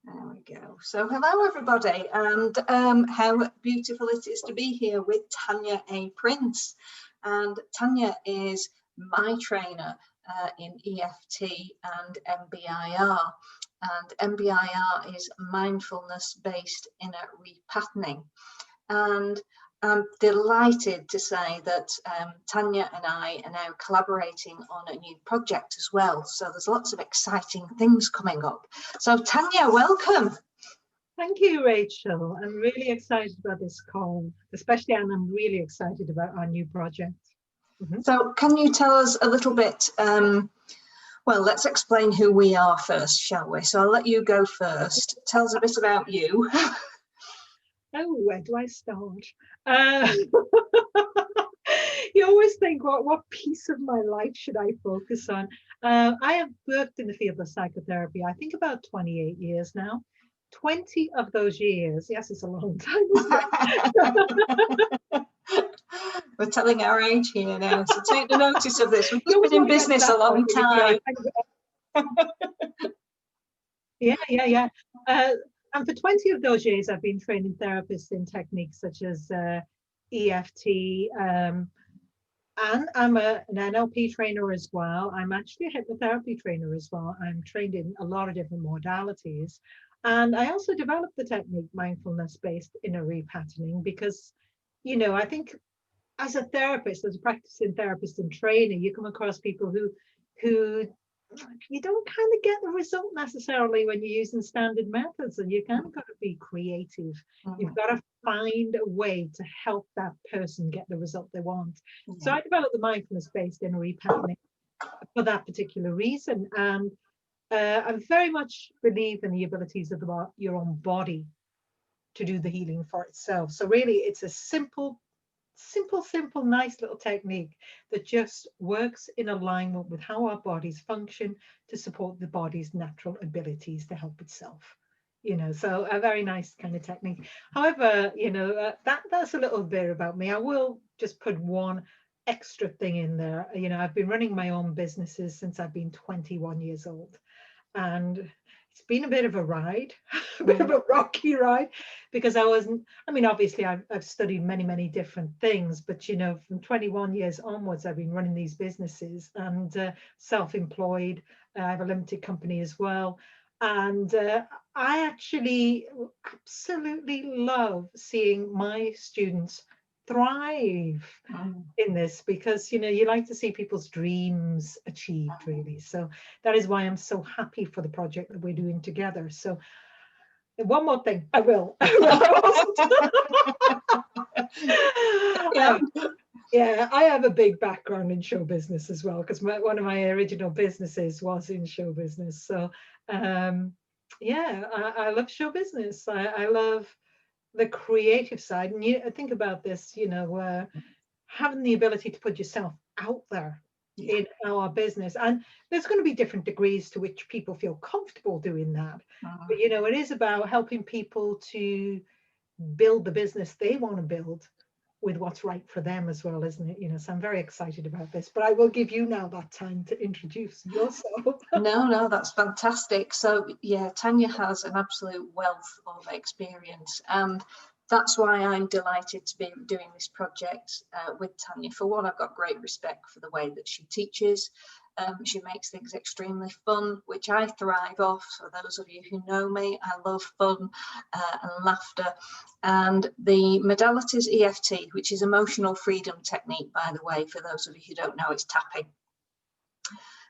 There we go. So hello everybody, and how beautiful it is to be here with Tanya A. Prince. And Tanya is my trainer in EFT and MBIR. And MBIR is mindfulness based inner repatterning. And I'm delighted to say that Tanya and I are now collaborating on a new project as well. So there's lots of exciting things coming up. So Tanya, welcome. Thank you, Rachel. I'm really excited about this call, especially, and I'm really excited about our new project. So can you tell us a little bit, well, let's explain who we are first, shall we? So I'll let you go first. Tell us a bit about you. Oh, where do I start? You always think, what piece of my life should I focus on? I have worked in the field of psychotherapy, I think about 28 years now. 20 of those years, yes, it's a long time, isn't it? We're telling our age here now, so take the notice of this. We've just been in business a long time. Yeah. And for 20 of those years, I've been training therapists in techniques such as EFT, and I'm an NLP trainer as well. I'm actually a hypnotherapy trainer as well. I'm trained in a lot of different modalities. And I also developed the technique mindfulness-based inner repatterning because, you know, I think as a therapist, as a practicing therapist and trainer, you come across people who you don't kind of get the result necessarily when you're using standard methods, and you kind of got to be creative. You've got to find a way to help that person get the result they want. So I developed the mindfulness-based inner repatterning for that particular reason. And I very much believe in the abilities of your own body to do the healing for itself. So really, it's a simple, nice little technique that just works in alignment with how our bodies function to support the body's natural abilities to help itself. You know, so a very nice kind of technique. However, you know, that's a little bit about me. I will just put one extra thing in there. You know, I've been running my own businesses since I've been 21 years old. And it's been a bit of a ride, a bit of a rocky ride, because I mean, obviously I've studied many different things, but, you know, from 21 years onwards, I've been running these businesses and self-employed. I have a limited company as well. And I actually absolutely love seeing my students thrive in this, because, you know, you like to see people's dreams achieved, really. So that is why I'm so happy for the project that we're doing together. So one more thing, I will. Yeah, I have a big background in show business as well, because one of my original businesses was in show business. So yeah, I love show business. I love the creative side. And you think about this, you know, having the ability to put yourself out there in our business. And there's going to be different degrees to which people feel comfortable doing that. But, you know, it is about helping people to build the business they want to build with what's right for them as well, isn't it? You know, so I'm very excited about this, but I will give you now that time to introduce yourself. No, that's fantastic. So yeah, Tanya has an absolute wealth of experience, and that's why I'm delighted to be doing this project with Tanya. For one, I've got great respect for the way that she teaches. She makes things extremely fun, which I thrive off. For those of you who know me, I love fun and laughter. And the modality is EFT, which is emotional freedom technique, by the way, for those of you who don't know, it's tapping.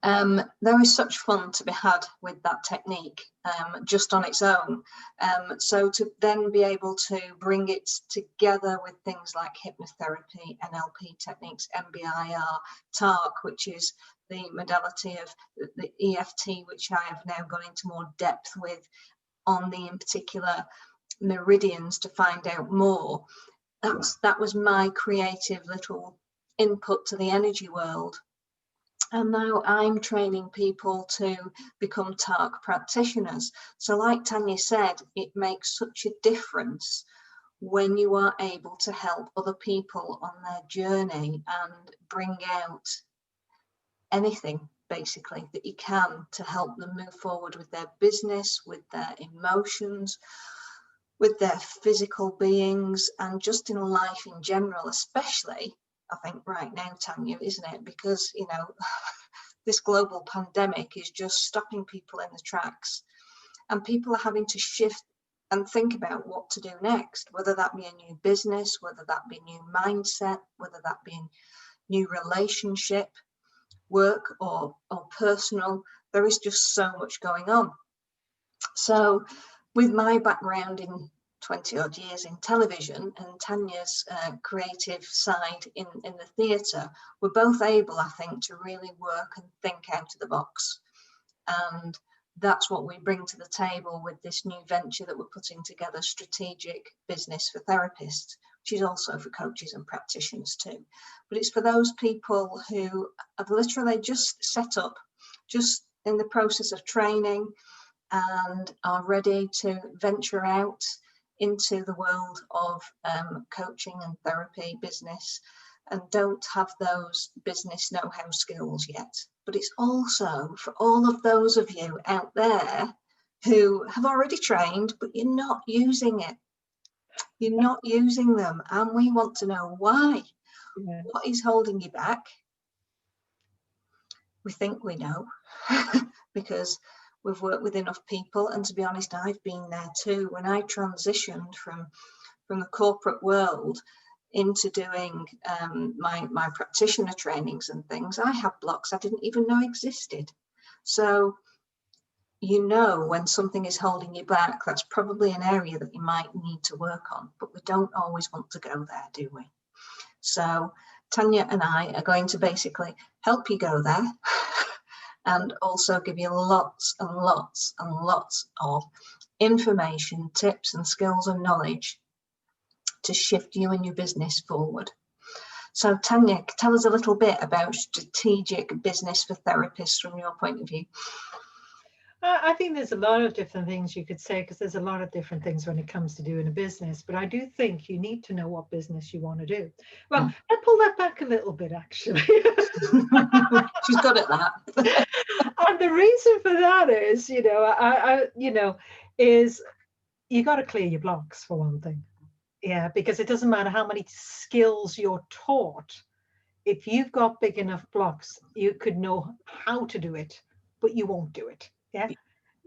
There is such fun to be had with that technique just on its own. So to then be able to bring it together with things like hypnotherapy, NLP techniques, MBIR, TARC, which is the modality of the EFT, which I have now gone into more depth with on the in particular meridians to find out more. That was my creative little input to the energy world. And now I'm training people to become TARC practitioners. So like Tanya said, it makes such a difference when you are able to help other people on their journey and bring out anything basically, that you can to help them move forward with their business, with their emotions, with their physical beings, and just in life in general, especially, I think right now, Tanya, isn't it? Because, you know, this global pandemic is just stopping people in the tracks, and people are having to shift and think about what to do next, whether that be a new business, whether that be a new mindset, whether that be a new relationship, work or personal. There is just so much going on. So with my background in 20 odd years in television and Tanya's creative side in the theatre, we're both able, I think, to really work and think out of the box. And that's what we bring to the table with this new venture that we're putting together, Strategic Business for Therapists, which is also for coaches and practitioners too. But it's for those people who have literally just set up, just in the process of training, and are ready to venture out into the world of coaching and therapy business, and don't have those business know-how skills yet. But it's also for all of those of you out there who have already trained, but you're not using it. You're not using them, and we want to know why. Yeah. What is holding you back? We think we know because we've worked with enough people, and to be honest, I've been there too. When I transitioned from the corporate world into doing my practitioner trainings and things, I had blocks I didn't even know existed. So you know when something is holding you back, that's probably an area that you might need to work on, but we don't always want to go there, do we? So Tanya and I are going to basically help you go there and also give you lots and lots and lots of information, tips and skills and knowledge to shift you and your business forward. So Tanya, tell us a little bit about Strategic Business for Therapists from your point of view. I think there's a lot of different things you could say, because there's a lot of different things when it comes to doing a business, but I do think you need to know what business you want to do. Well, I pull that back a little bit, actually. She's good at that. And the reason for that is, is you got to clear your blocks, for one thing. Yeah, because it doesn't matter how many skills you're taught. If you've got big enough blocks, you could know how to do it, but you won't do it. Yeah.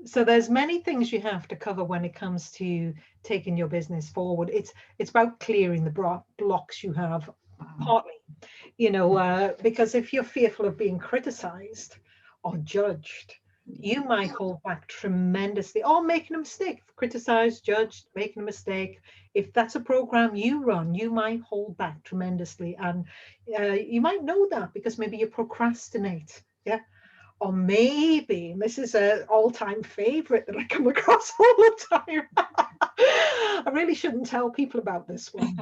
So there's many things you have to cover when it comes to taking your business forward. It's about clearing the blocks you have, partly, because if you're fearful of being criticized or judged, you might hold back tremendously, or making a mistake. Criticized, judged, making a mistake. If that's a program you run, you might hold back tremendously, and you might know that because maybe you procrastinate. Yeah. Or maybe, and this is an all-time favorite that I come across all the time. I really shouldn't tell people about this one.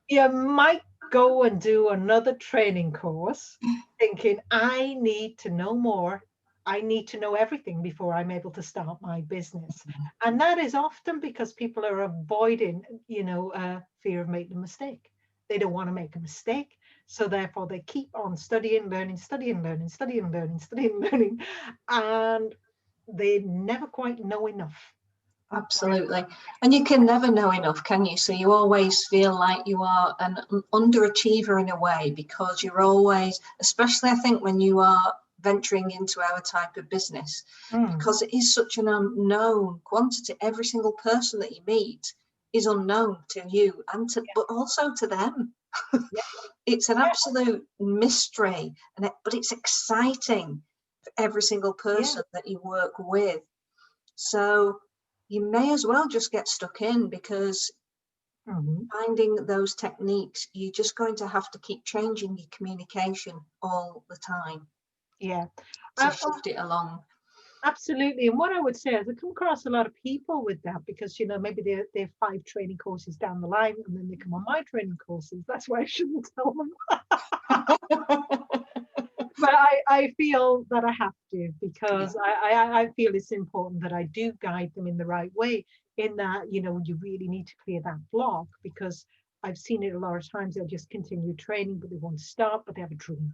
You might go and do another training course thinking, I need to know more. I need to know everything before I'm able to start my business. And that is often because people are avoiding, fear of making a mistake. They don't want to make a mistake. So therefore they keep on studying, learning, and they never quite know enough. Absolutely. And you can never know enough, can you? So you always feel like you are an underachiever in a way, because you're always, especially I think when you are venturing into our type of business, because it is such an unknown quantity. Every single person that you meet is unknown to you and but also to them. It's an absolute mystery, but it's exciting for every single person that you work with. So you may as well just get stuck in, because finding those techniques, you're just going to have to keep changing your communication all the time. Yeah. To shift it along. Absolutely. And what I would say is I come across a lot of people with that, because, maybe they're 5 training courses down the line, and then they come on my training courses. That's why I shouldn't tell them. But I feel that I have to, because I feel it's important that I do guide them in the right way, in that, you really need to clear that block, because I've seen it a lot of times. They'll just continue training, but they won't stop, but they have a dream.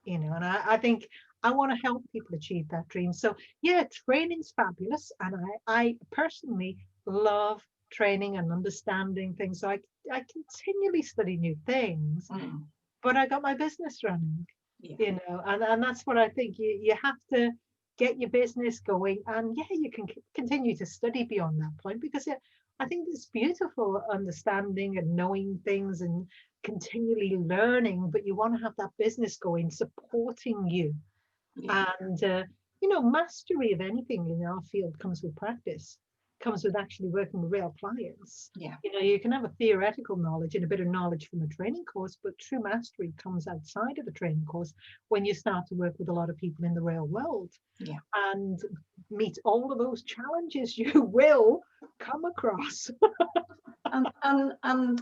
you know, and I think I want to help people achieve that dream. So yeah, training's fabulous, and I personally love training and understanding things. So I continually study new things, but I got my business running, Yeah. you know, and that's what I think. You have to get your business going, and yeah, you can continue to study beyond that point, because I think it's beautiful understanding and knowing things and continually learning, but you want to have that business going, supporting you. Yeah. And you know, mastery of anything in our field comes with practice, comes with actually working with real clients. Yeah. You know, you can have a theoretical knowledge and a bit of knowledge from a training course, but true mastery comes outside of a training course when you start to work with a lot of people in the real world. Yeah. And meet all of those challenges you will come across. And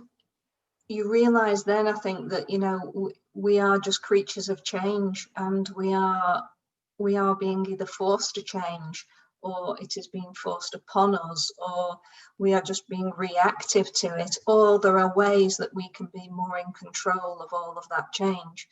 you realize then, I think, that, you know, we are just creatures of change, and we are being either forced to change, or it is being forced upon us, or we are just being reactive to it, or there are ways that we can be more in control of all of that change.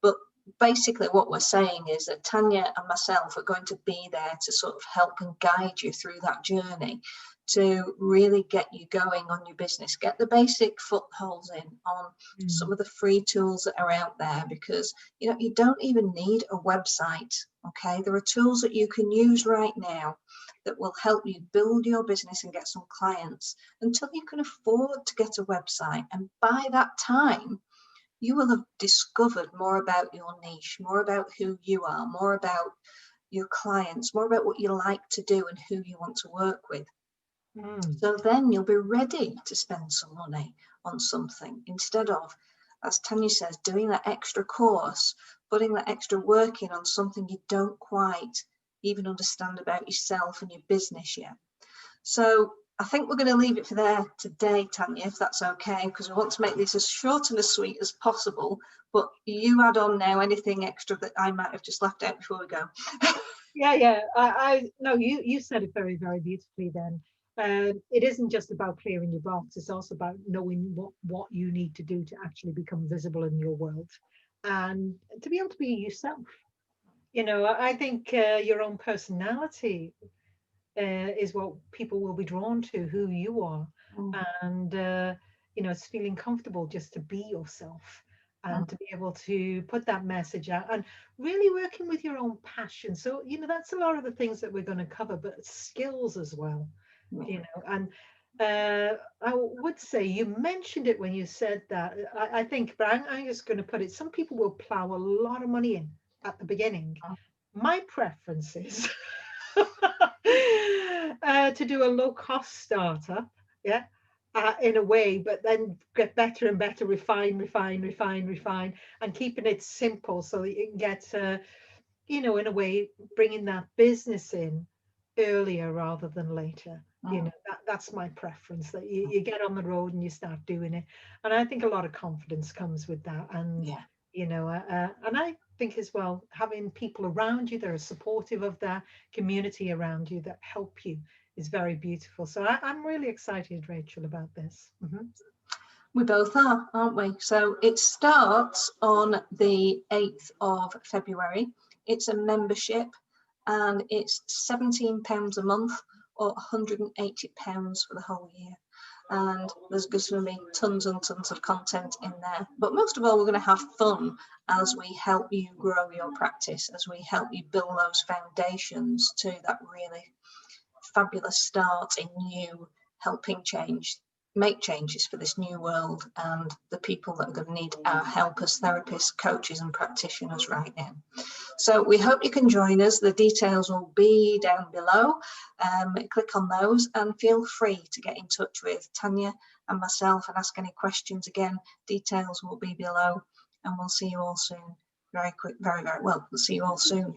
But basically what we're saying is that Tanya and myself are going to be there to sort of help and guide you through that journey, to really get you going on your business, get the basic footholds in on some of the free tools that are out there, because, you know, you don't even need a website. Okay, there are tools that you can use right now that will help you build your business and get some clients until you can afford to get a website. And by that time, you will have discovered more about your niche, more about who you are, more about your clients, more about what you like to do and who you want to work with. So then you'll be ready to spend some money on something, instead of, as Tanya says, doing that extra course, putting that extra work in on something you don't quite even understand about yourself and your business yet. So I think we're going to leave it for there today, Tanya, if that's okay, because we want to make this as short and as sweet as possible. But you add on now anything extra that I might have just left out before we go. Yeah. I no, you said it very, very beautifully then. It isn't just about clearing your box, it's also about knowing what you need to do to actually become visible in your world and to be able to be yourself. You know, I think your own personality is what people will be drawn to, who you are. And you know, it's feeling comfortable just to be yourself and to be able to put that message out and really working with your own passion. So, you know, that's a lot of the things that we're going to cover, but skills as well, you know. And I would say you mentioned it when you said that. I think, but I'm just going to put it, some people will plow a lot of money in at the beginning. My preference is to do a low-cost startup, yeah, in a way, but then get better and better, refine, and keeping it simple so that you can get, you know, in a way, bringing that business in earlier rather than later. You know, that's my preference, that you get on the road and you start doing it. And I think a lot of confidence comes with that. And, you know, and I think as well, having people around you that are supportive of that, community around you that help you, is very beautiful. So I'm really excited, Rachel, about this. We both are, aren't we? So it starts on the 8th of February. It's a membership, and it's £17 a month or £180 for the whole year. And there's going to be tons and tons of content in there. But most of all, we're going to have fun as we help you grow your practice, as we help you build those foundations to that really fabulous start in you helping make changes for this new world and the people that are going to need our help as therapists, coaches and practitioners right now. So we hope you can join us. The details will be down below. Click on those and feel free to get in touch with Tanya and myself and ask any questions. Again, details will be below, and we'll see you all soon. Very well. We'll see you all soon.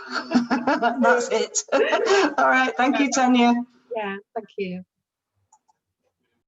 That's it. All right. Thank you, Tanya. Yeah, thank you.